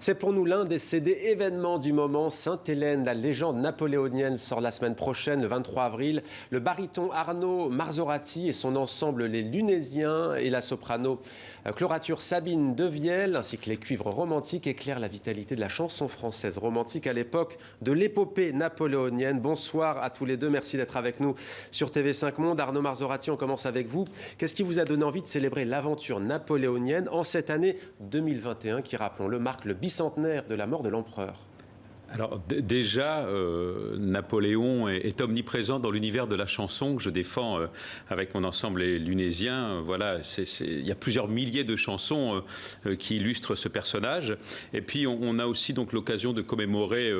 C'est pour nous l'un des CD événements du moment. Sainte-Hélène, la légende napoléonienne, sort la semaine prochaine, le 23 avril. Le baryton Arnaud Marzorati et son ensemble Les Lunésiens et la soprano clorature Sabine Devielle, ainsi que les cuivres romantiques, éclairent la vitalité de la chanson française romantique à l'époque de l'épopée napoléonienne. Bonsoir à tous les deux, merci d'être avec nous sur TV5 Monde. Arnaud Marzorati, on commence avec vous. Qu'est-ce qui vous a donné envie de célébrer l'aventure napoléonienne en cette année 2021 qui, rappelons-le, marque le bicentenaire de la mort de l'empereur? Alors déjà, Napoléon est omniprésent dans l'univers de la chanson que je défends avec mon ensemble Les Lunésiens. Voilà, il y a plusieurs milliers de chansons qui illustrent ce personnage. Et puis on a aussi donc l'occasion de commémorer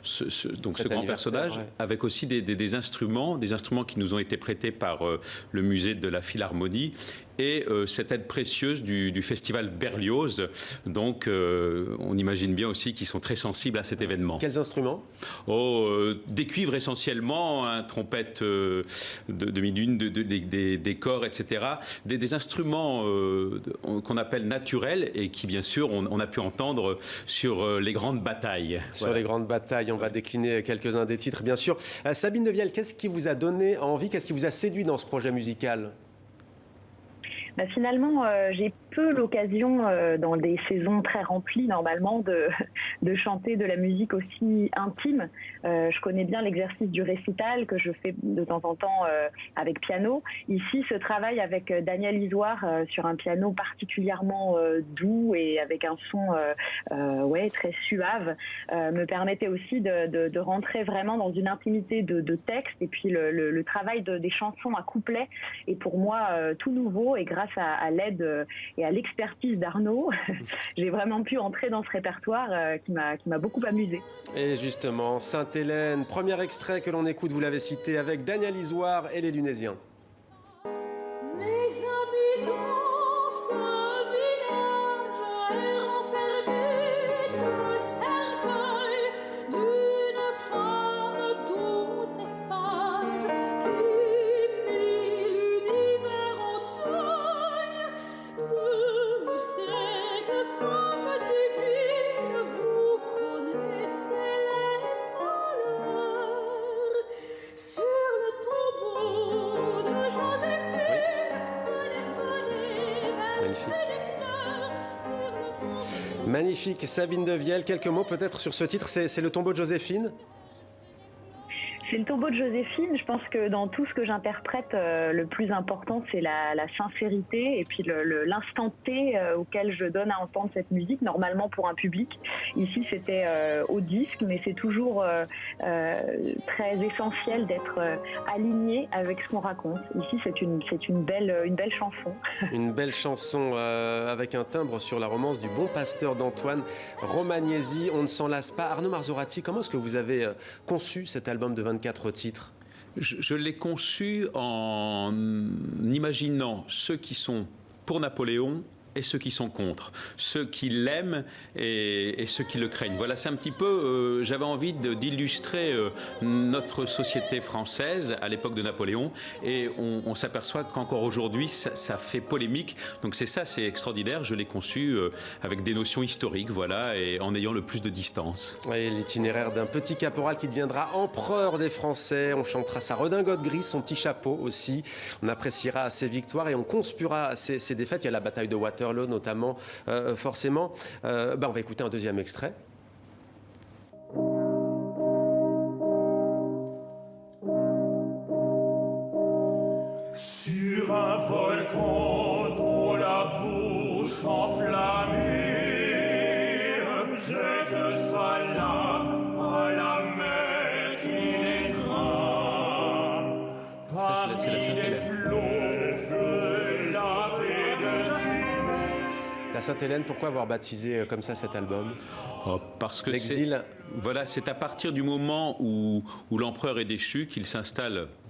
ce grand personnage, ouais, avec aussi des instruments qui nous ont été prêtés par le musée de la Philharmonie et cette aide précieuse du festival Berlioz. Donc on imagine bien aussi qu'ils sont très sensibles à cet événement. Quels instruments? Des cuivres essentiellement, trompette de mi-lune, des corps, etc. Des instruments qu'on appelle naturels et qui, bien sûr, on a pu entendre sur les grandes batailles. Sur les grandes batailles, on va décliner quelques-uns des titres, bien sûr. Sabine Devielle, qu'est-ce qui vous a donné envie, qu'est-ce qui vous a séduit dans ce projet musical? Finalement, j'ai peu l'occasion, dans des saisons très remplies normalement, de chanter de la musique aussi intime. Je connais bien l'exercice du récital que je fais de temps en temps avec piano. Ici, ce travail avec Daniel Isoire sur un piano particulièrement doux et avec un son très suave me permettait aussi de rentrer vraiment dans une intimité de texte. Et puis le travail des chansons à couplets est pour moi tout nouveau, et grâce à l'aide et à l'expertise d'Arnaud, j'ai vraiment pu entrer dans ce répertoire qui m'a beaucoup amusée. Et justement, Sainte-Hélène, premier extrait que l'on écoute, vous l'avez cité, avec Daniel Isoire et Les Lunésiens. Mes amis dans ce village est renfermé le cercueil d'une femme douce et sage qui mit l'univers en deuil. De cette femme divine vous connaissez les malheurs. Sur le tombeau de Joséphine, Magnifique, Sabine Devielle. Quelques mots peut-être sur ce titre, c'est le tombeau de Joséphine? C'est le tombeau de Joséphine. Je pense que dans tout ce que j'interprète, le plus important, c'est la sincérité et puis l'instant T auquel je donne à entendre cette musique, normalement pour un public. Ici, c'était au disque, mais c'est toujours très essentiel d'être aligné avec ce qu'on raconte. Ici, c'est une belle chanson. Une belle chanson avec un timbre sur la romance du Bon Pasteur d'Antoine Romagnesi. On ne s'en lasse pas. Arnaud Marzorati, comment est-ce que vous avez conçu cet album de 24 titres? Je l'ai conçu en imaginant ceux qui sont pour Napoléon et ceux qui sont contre, ceux qui l'aiment et ceux qui le craignent. Voilà, c'est un petit peu, j'avais envie d'illustrer notre société française à l'époque de Napoléon, et on s'aperçoit qu'encore aujourd'hui, ça fait polémique. Donc c'est extraordinaire, je l'ai conçu avec des notions historiques, voilà, et en ayant le plus de distance. Et l'itinéraire d'un petit caporal qui deviendra empereur des Français. On chantera sa redingote grise, son petit chapeau aussi. On appréciera ses victoires et on conspuera ses défaites. Il y a la bataille de Waterloo notamment, forcément. On va écouter un deuxième extrait. Sur un volcan dont la bouche enflammée jette sa lave à la mer qui l'étreint. C'est la Sainte-Hélène. La Sainte-Hélène, pourquoi avoir baptisé comme ça cet album? Parce que l'exil. Voilà, c'est à partir du moment où l'empereur est déchu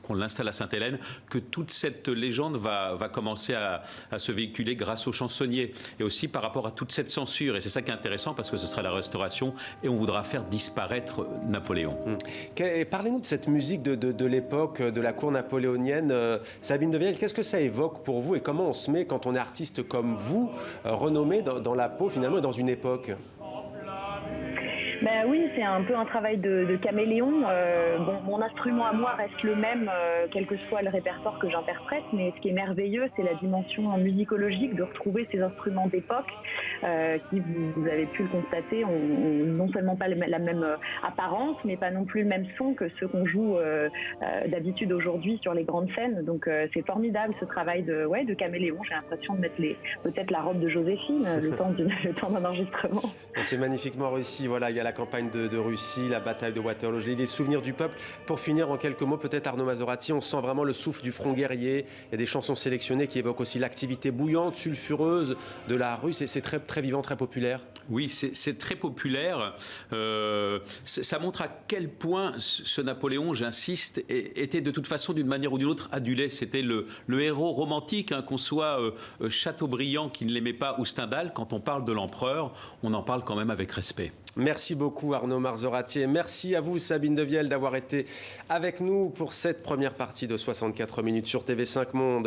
qu'on l'installe à Sainte-Hélène, que toute cette légende va commencer à se véhiculer grâce aux chansonniers, et aussi par rapport à toute cette censure. Et c'est ça qui est intéressant, parce que ce sera la Restauration et on voudra faire disparaître Napoléon. Parlez-nous de cette musique de l'époque, de la cour napoléonienne. Sabine Devielle, qu'est-ce que ça évoque pour vous et comment on se met quand on est artiste comme vous, renommé dans la peau finalement dans une époque? Oui, c'est un peu un travail de caméléon. Mon instrument à moi reste le même, quel que soit le répertoire que j'interprète, mais ce qui est merveilleux, c'est la dimension musicologique de retrouver ces instruments d'époque qui, vous avez pu le constater, ont non seulement pas la même apparence, mais pas non plus le même son que ceux qu'on joue d'habitude aujourd'hui sur les grandes scènes. Donc c'est formidable ce travail de caméléon. J'ai l'impression de mettre peut-être la robe de Joséphine le temps d'un enregistrement. Et c'est magnifiquement réussi. Voilà, il y a la campagne de Russie, la bataille de Waterloo, les souvenirs du peuple. Pour finir, en quelques mots, peut-être Arnaud Mazzorati, on sent vraiment le souffle du front guerrier. Il y a des chansons sélectionnées qui évoquent aussi l'activité bouillante, sulfureuse de la Russe. Et c'est très, très vivant, très populaire. Oui, c'est très populaire. Ça montre à quel point ce Napoléon, j'insiste, était de toute façon, d'une manière ou d'une autre, adulé. C'était le héros romantique, qu'on soit Chateaubriand qui ne l'aimait pas ou Stendhal. Quand on parle de l'empereur, on en parle quand même avec respect. Merci beaucoup Arnaud Marzorati et merci à vous Sabine Devielle d'avoir été avec nous pour cette première partie de 64 minutes sur TV5 Monde.